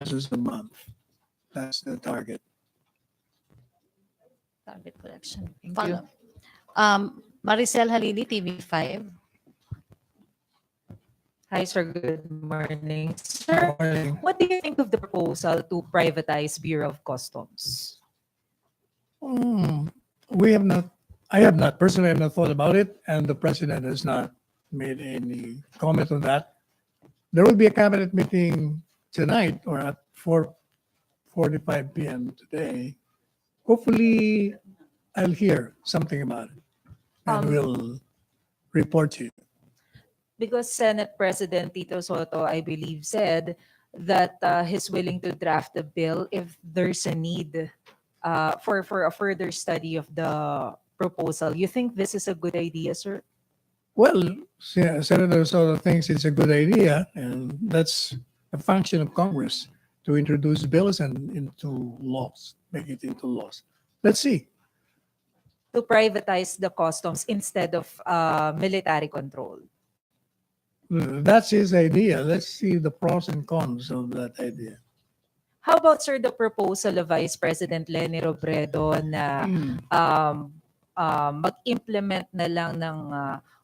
pesos a month. That's the target. Target collection. Thank you. Follow. Maricel Halili, TV5. Hi, sir. Good morning. Sir, Morning. what do you think of the proposal to privatize Bureau of Customs? Hmm. We have not, I have not, personally, I have not thought about it, and the president has not made any comment on that. There will be a cabinet meeting tonight or at 4:45 p.m. today. Hopefully, I'll hear something about it and Um, we'll report to you. Because Senate President Tito Soto, I believe, said that he's willing to draft a bill if there's a need for a further study of the proposal. You think this is a good idea, sir? Well, Senator Soto thinks it's a good idea, and that's a function of Congress to introduce bills and into laws, make it into laws. Let's see. To privatize the customs instead of military control. That's his idea. Let's see the pros and cons of that idea. How about, sir, the proposal of Vice President Leni Robredo na um, mag-implement na lang ng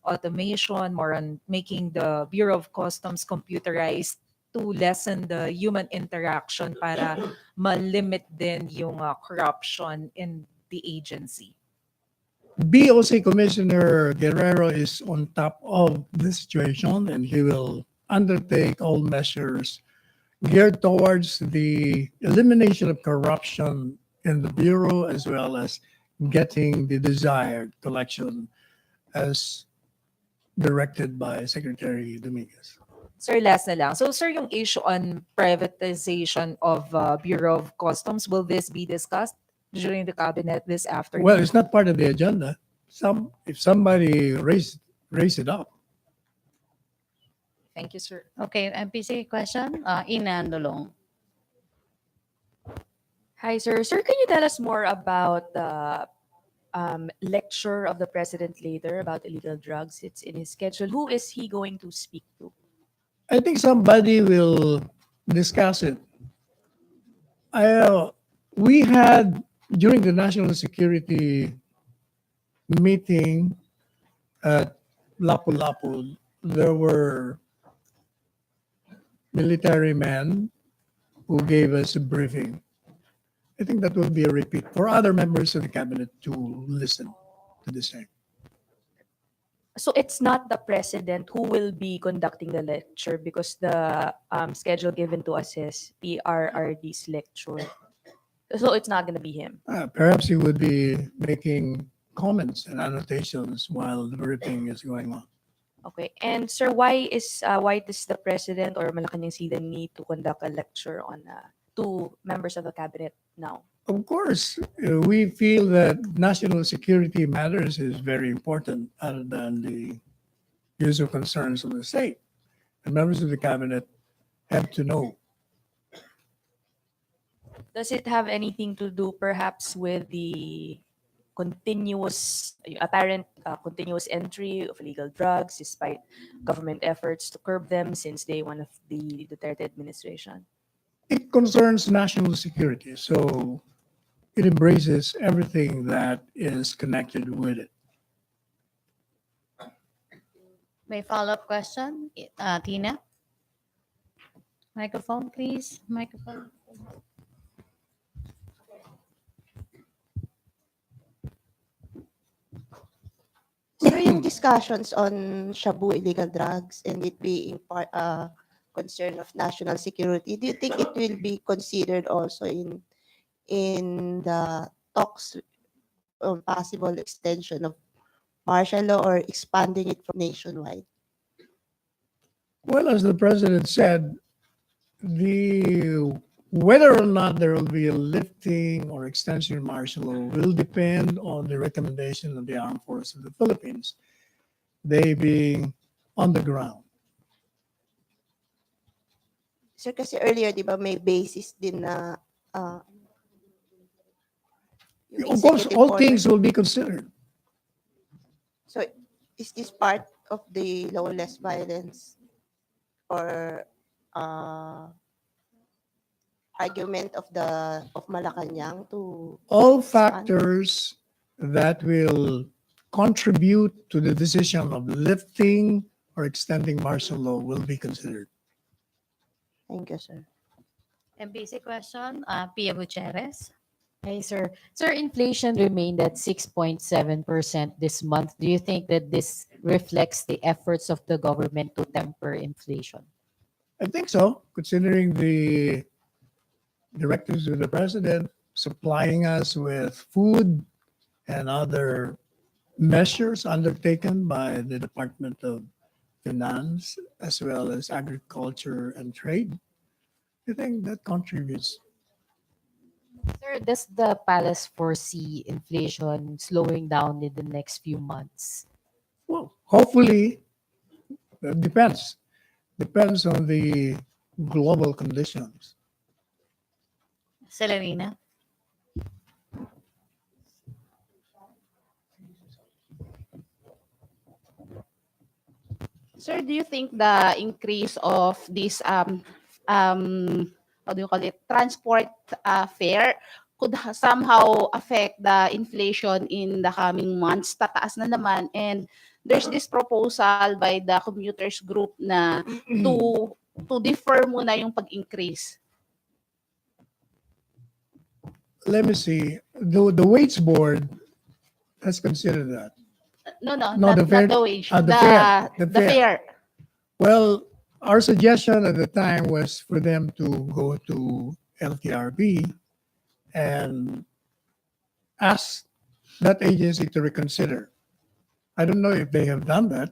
automation, more on making the Bureau of Customs computerized to lessen the human interaction para ma-limit din yung corruption in the agency? BOC Commissioner Guerrero is on top of the situation and he will undertake all measures geared towards the elimination of corruption in the Bureau as well as getting the desired collection as directed by Secretary Dominguez. Sir, last na lang. So, sir, yung issue on privatization of Bureau of Customs, will this be discussed during the cabinet this afternoon? Well, it's not part of the agenda. If somebody raise it up. Thank you, sir. Okay, MPC question. Ina Andolong. Hi, sir. Sir, can you tell us more about the lecture of the president later about illegal drugs? It's in his schedule. Who is he going to speak to? I think somebody will discuss it. We had during the national security meeting at Lapu-Lapu, there were military men who gave us a briefing. I think that will be a repeat for other members of the cabinet to listen to the same. So it's not the president who will be conducting the lecture because the schedule given to us is PRRD's lecture. So it's not going to be him. Perhaps he would be making comments and annotations while the briefing is going on. Okay. And sir, why does the president or Malakanyang need to conduct a lecture on two members of the cabinet now? Of course, we feel that national security matters is very important other than the usual concerns of the state. And members of the cabinet have to know. Does it have anything to do perhaps with the apparent continuous entry of illegal drugs despite government efforts to curb them since day one of the Duterte administration? It concerns national security, so it embraces everything that is connected with it. May follow-up question? Tina? Microphone, please. Microphone. Sir, yung discussions on Shabu illegal drugs and it being concern of national security, do you think it will be considered also in the talks on possible extension of martial law or expanding it from nationwide? Well, as the president said, whether or not there will be a lifting or extension of martial law will depend on the recommendation of the Armed Forces of the Philippines, they being on the ground. Sir, kasi earlier, di ba, may basis din na yung Of course, executive all order. things will be considered. So, is this part of the lawless violence or argument of Malacanang to All expand? factors that will contribute to the decision of lifting or extending martial law will be considered. Thank you, sir. MPC question, Pia Gutierrez. Hey, sir. Sir, inflation remained at 6.7% this month. Do you think that this reflects the efforts of the government to temper inflation? I think so, considering the directives of the president supplying us with food and other measures undertaken by the Department of Finance as well as Agriculture and Trade. I think that contributes. Sir, does the palace foresee inflation slowing down in the next few months? Well, hopefully, it depends. Depends on the global conditions. Celerina. Sir, do you think the increase of this how do you call it, transport fare could somehow affect the inflation in the coming months? Tataas na naman, and there's this proposal by the commuters group na to defer muna yung pag-increase. Let me see. The weights board has considered that. No, No, not the fare- the wage, the fare, the the fare. fare. Well, our suggestion at the time was for them to go to LTRB and ask that agency to reconsider. I don't know if they have done that,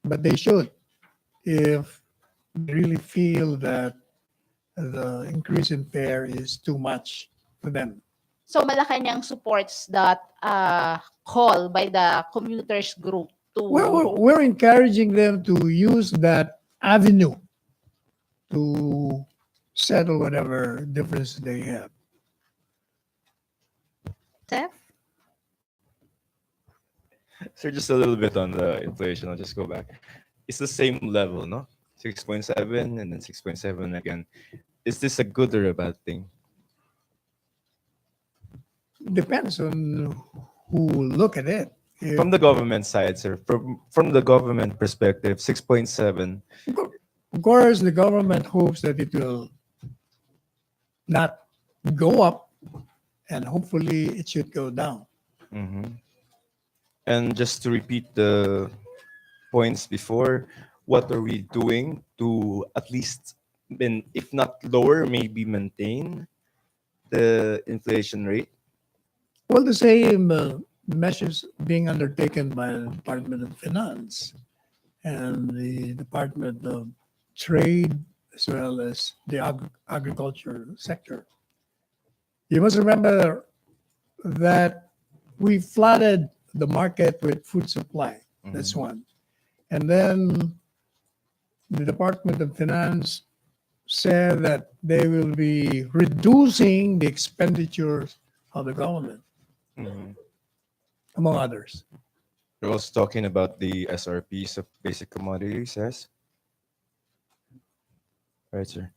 but they should if they really feel that the increase in fare is too much for them. So Malacanang supports that call by the commuters group to We're encouraging them to use that avenue to settle whatever difference they have. Steph. So just a little bit on the inflation. I'll just go back. It's the same level, no? 6.7 and then 6.7 again. Is this a good or a bad thing? Depends on who look at it. If- From the government side, sir, from the government perspective, 6.7. Of course, the government hopes that it will not go up, and hopefully it should go down. Mhm. And just to repeat the points before, what are we doing to at least, if not lower, maybe maintain the inflation rate? Well, the same measures being undertaken by the Department of Finance and the Department of Trade, as well as the agriculture sector. You must remember that we flooded the market with food supply. That's one. And then the Department of Finance said that they will be reducing the expenditures of the government, Mhm. among others. We're also talking about the SRPs of basic commodities, yes? Right, sir.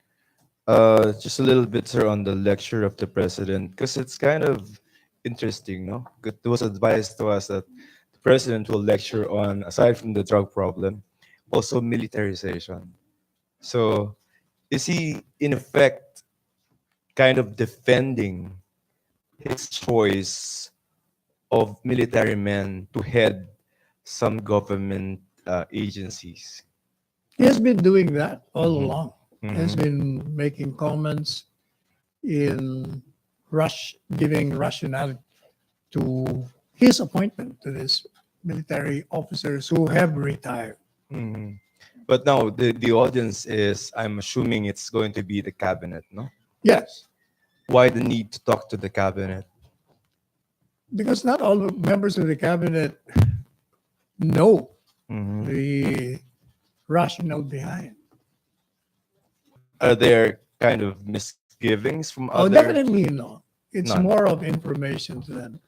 Just a little bit, sir, on the lecture of the president, because it's kind of interesting, no? It was advised to us that the president will lecture on, aside from the drug problem, also militarization. So is he, in effect, kind of defending his choice of military men to head some government agencies? He has been doing that all Mhm. along. He has been making comments in giving rationale to his appointment to these military officers who have retired. Mhm. But now the audience is, I'm assuming it's going to be the cabinet, no? Yes, Why the need to talk to the cabinet? because not all the members of the cabinet know Mhm. the rationale behind. Are there kind of misgivings from Oh, other? definitely no. It's None. more of information to them,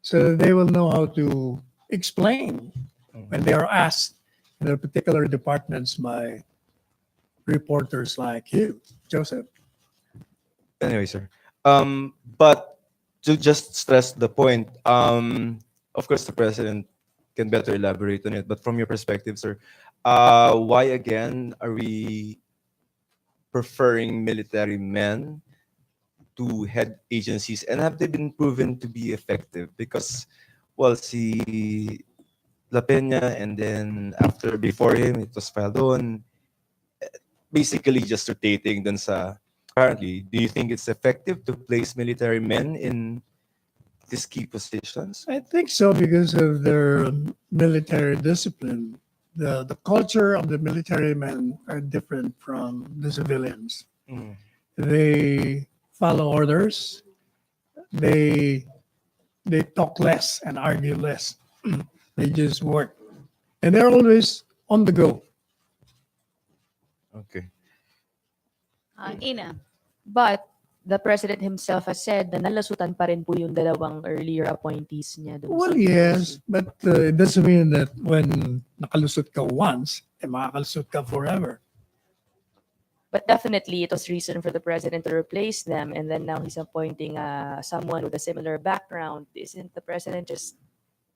so that they will know how to explain when they are asked in their particular departments by reporters like you, Joseph. Anyway, sir. But to just stress the point, of course, the president can better elaborate on it. But from your perspective, sir, why again are we preferring military men to head agencies, and have they been proven to be effective? Because, well, si La Peña, and then before him, it was Faldon, basically just rotating dun sa currently. Do you think it's effective to place military men in these key positions? I think so because of their military discipline. The culture of the military men are different from the civilians. Mm. They follow orders. They they talk less and argue less. They just work, and they're always on the go. Okay. Ina. But the president himself has said na nalasutan pa rin po yung dalawang earlier appointees niya. dun Well, sa yes, POC. but it doesn't mean that when nakalusot ka once, makakalusot ka forever. But definitely, it was reason for the president to replace them, and then now he's appointing someone with a similar background. Isn't the president just,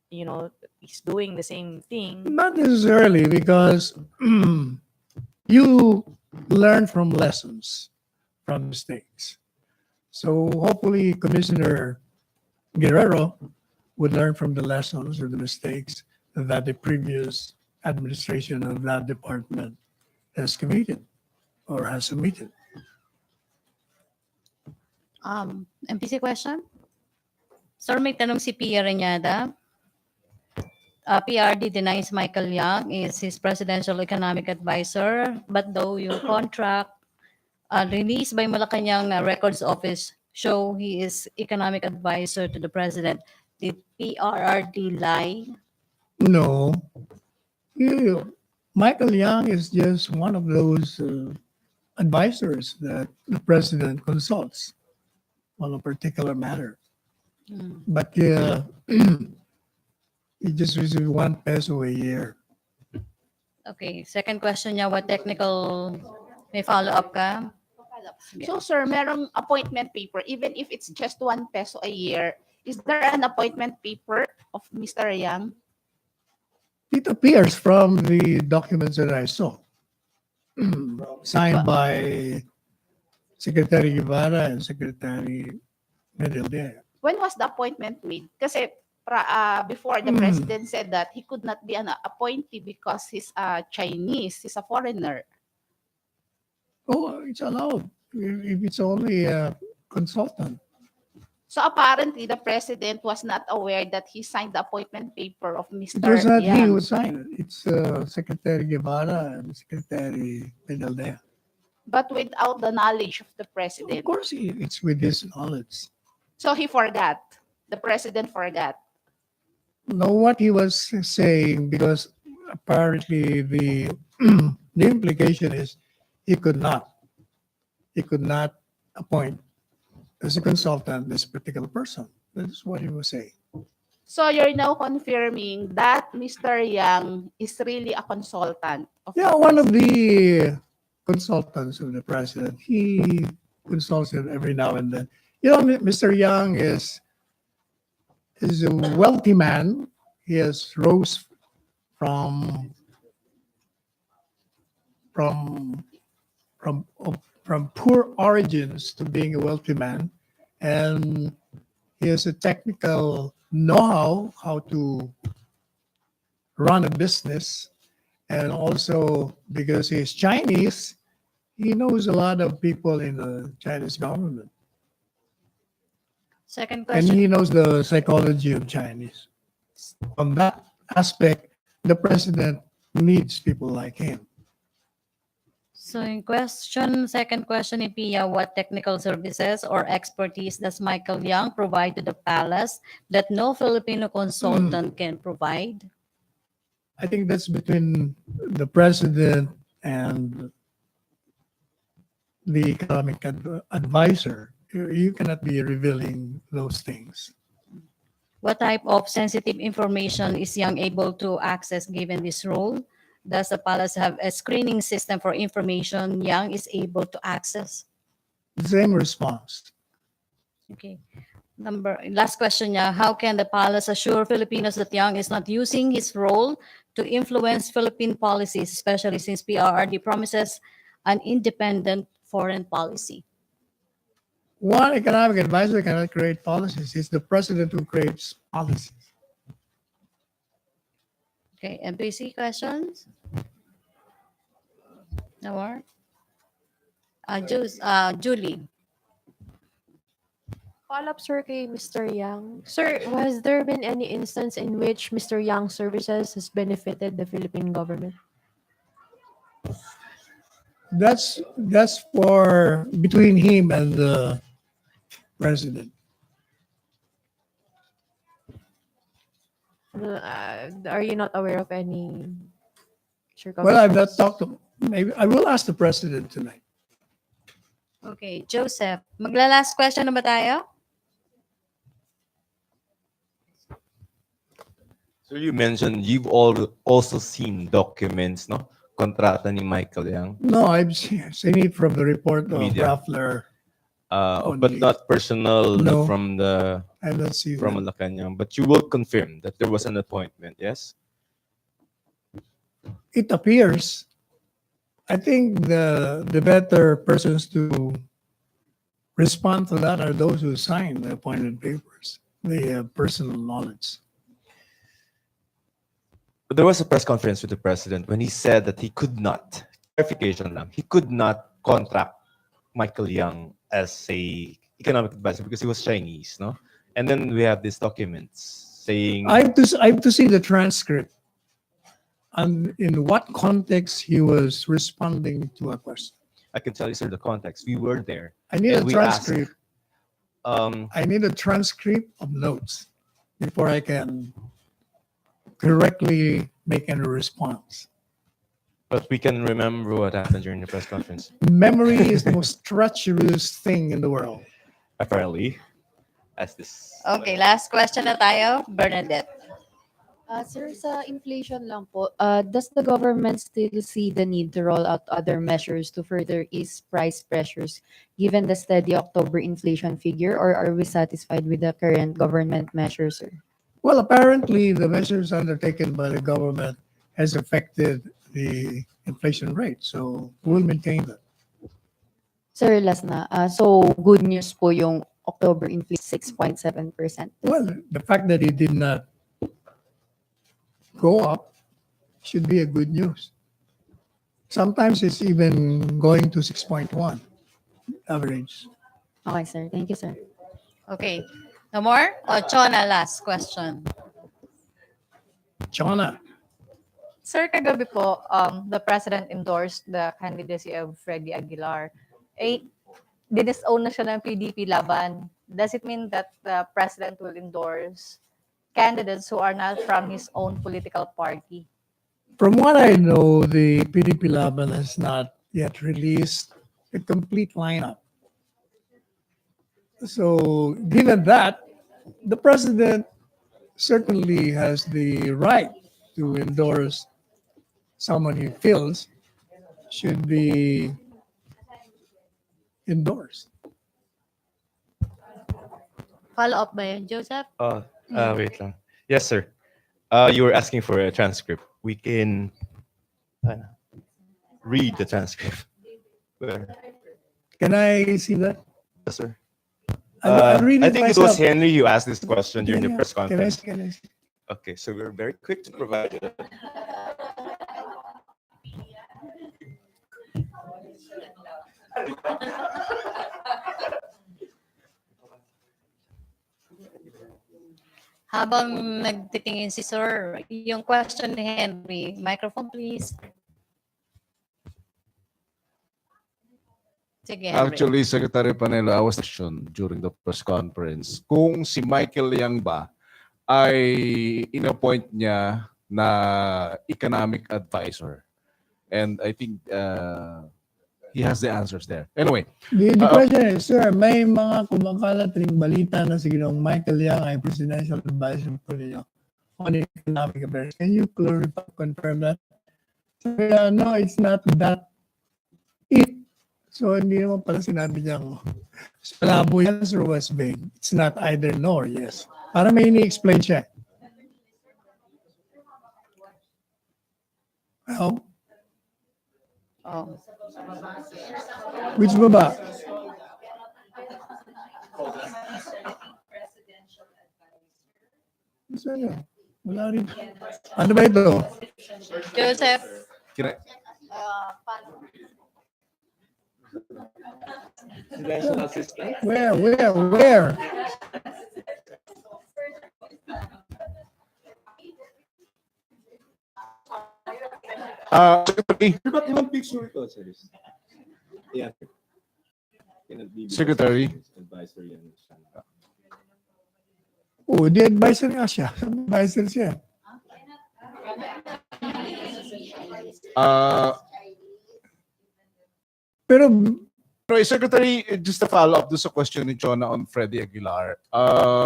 he's doing the same thing? Not necessarily because you learn from lessons, from mistakes. So hopefully Commissioner Guerrero would learn from the lessons or the mistakes that the previous administration of that department has committed or has submitted. MPC question? Sir, may tanong si Pia Reñada. PRD denies Michael Young is his presidential economic advisor, but though yung contract released by Malakanyang Records Office show he is economic advisor to the president, did PRRD lie? No, Michael Young is just one of those advisors that the president consults on a particular matter. But he just received 1 peso a year. Okay, second question niya, what technical, may follow-up ka? So, sir, merong appointment paper, even if it's just 1 peso a year, is there an appointment paper of Mr. Yang? It appears from the documents that I saw, signed by Secretary Guevara and Secretary Medellin. When was the appointment made? Kasi before the president said that he could not be an appointee because he's Chinese, he's a foreigner. Oh, it's allowed if it's only a consultant. So apparently the president was not aware that he signed the appointment paper of Mr. It was not he Yang. who signed it. It's Secretary Guevara and Secretary Medellin. But without the knowledge of the Of president. course, it's with his knowledge. So he forgot. The president forgot. Know what he was saying because apparently the the implication is he could not appoint as a consultant this particular person. That's what he was saying. So you're now confirming that Mr. Yang is really a consultant. Yeah, one of the consultants of the president. He consults him every now and then. Mr. Yang is a wealthy man. He has rose from from from from poor origins to being a wealthy man, and he has a technical know-how how to run a business, and also because he's Chinese, he knows a lot of people in the Chinese government, Second and question. he knows the psychology of Chinese. From that aspect, the president needs people like him. So in second question ni Pia, what technical services or expertise does Michael Young provide to the palace that no Filipino consultant can provide? I think that's between the president and the economic advisor. You cannot be revealing those things. What type of sensitive information is Young able to access given this role? Does the palace have a screening system for information Young is able to access? the same response. Okay. Last question niya, how can the palace assure Filipinos that Yang is not using his role to influence Philippine policies, especially since PRRD promises an independent foreign policy? One economic advisor cannot create policies. It's the president who creates policies. Okay, MPC questions? No more? Julie. Follow-up, sir, kay Mr. Yang. Sir, has there been any instance in which Mr. Yang's services has benefited the Philippine government? That's for between him and the president. Are you not aware of any Well, I've not circumstances? talked to. Maybe I will ask the president tonight. Okay, Joseph. Magla-last question na ba tayo? So you mentioned you've all also seen documents, no? Kontrata ni Michael Yang, No, I've seen it from the report of Media. Raffler. but Only. not personal No. from the I don't see from that. Malakanyang. But you will confirm that there was an appointment, yes? It appears. I think the better persons to respond to that are those who sign the appointed papers. They have personal knowledge. But there was a press conference with the president when he said that he could not, clarification lang, he could not contract Michael Yang as a economic advisor because he was Chinese, no? And then we have these documents saying I have to see the transcript and in what context he was responding to a question. I can tell you, sir, the context. We were there. I need a And we asked, transcript. I need a transcript of notes before I can correctly make any response. but we can remember what happened during the press conference. Memory is the most treacherous thing in the world. Apparently, as this. Okay, last question na tayo. Bernadette. Sir, sa inflation lang po, does the government still see the need to roll out other measures to further ease price pressures given the steady October inflation figure, or are we satisfied with the current government measures, sir? Well, apparently the measures undertaken by the government has affected the inflation rate. So we'll maintain that. Sir, last na. So, good news po yung October inflation 6.7%. Well, the fact that it did not go up should be a good news. Sometimes it's even going to 6.1 average. Okay, sir. Thank you, sir. Okay. No more? Chona, last question. China. Sir, kagabi po, the President endorsed the candidacy of Freddy Aguilar. Dinisown na siya ng PDP laban. Does it mean that the President will endorse candidates who are not from his own political party? From what I know, the PDP Laban has not yet released a complete lineup. So, given that, the president certainly has the right to endorse someone he feels should be endorsed. Follow up ba yun, Joseph? Wait lang. Yes, sir. You were asking for a transcript. We can read the transcript. Where? Can I see that? Yes, sir. I'll read I it think it was myself. Henry who asked this question during the press Can I conference. see? Can I see? Okay, so we're very quick to provide it. Habang nagtitingin si Sir, yung question ni Henry, microphone please. Sige, Henry. Actually, Secretary Panelo, I was questioned during the press conference kung si Michael Yang ba ay inappoint niya na economic advisor. And I think he has the answers there. Anyway, The question is, sir, may mga kumakalat ring balita na si Ginoong Michael Yang ay presidential advisor po ninyo on economic affairs. Can you clarify, confirm that? No, it's not that. It So, hindi naman pala sinabi niyang malabo yan, Sir Westbay. It's not either nor, yes. Para may ini-explain siya. Well, Oh. which baba? Saan yun? Wala rin. Ano ba ito? Joseph. Kina- Where? Secretary, Ba't naman picture ito, Sirs? Yeah. Secretary. Advisor yan. Oh, di advisor nga siya. Advisor siya. Pero, Anyway, Secretary, just a follow-up doon sa question ni Chona on Freddie Aguilar.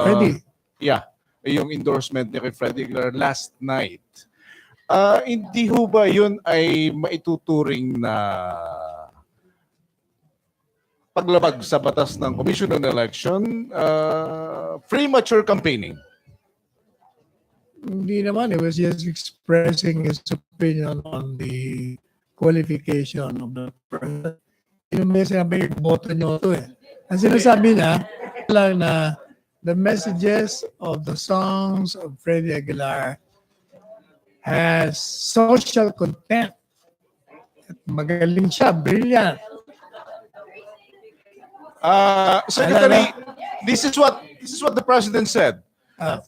Freddy, Yeah, yung endorsement niya kay Freddie Aguilar last night. Hindi ho ba yun ay maituturing na paglabag sa batas ng Commission on Election, premature campaigning? hindi naman. He was just expressing his opinion on the qualification of the person. Yung may sinabi, boto nyo to eh. Ang sinasabi niya, lang na the messages of the songs of Freddie Aguilar has social content. At magaling siya, brilliant. Secretary, this is what the President said.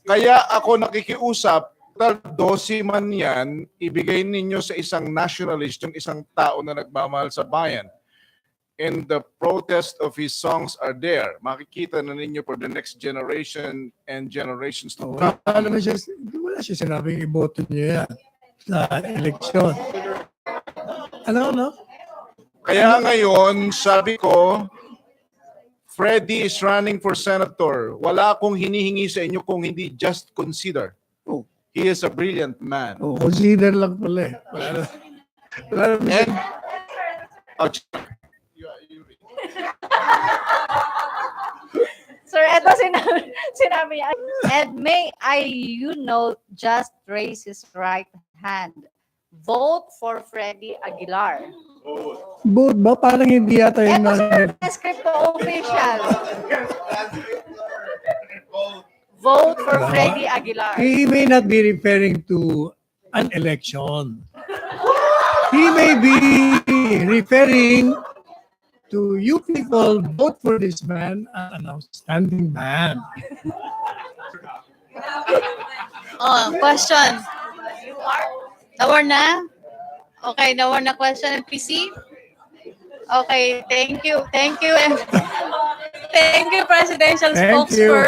Kaya ako nakikiusap, dosi man yan, ibigay ninyo sa isang nationalist, yung isang tao na nagmamahal sa bayan. And the protest of his songs are there. Makikita na ninyo for the next generation and generations to come. Wala siya sinabing iboto niyo yan sa eleksyon. Ano? Kaya ngayon, sabi ko, Freddie is running for senator. Wala akong hinihingi sa inyo kung hindi just consider. Oh. He is a brilliant man. Oh, consider lang pala eh. Wala na And, oh, Sir, eto sinabi niya. And may just raise his right hand. Vote for Freddie Aguilar. Both ba? Parang hindi yata yung Eto, sir, script official. Vote for Freddie Aguilar. He may not be referring to an election. He may be referring to you people vote for this man, an outstanding man. Oh, question. Nawar na? Okay, nawar na question ng PC? Okay, thank you. Thank you, Presidential Thank you. Spokesperson.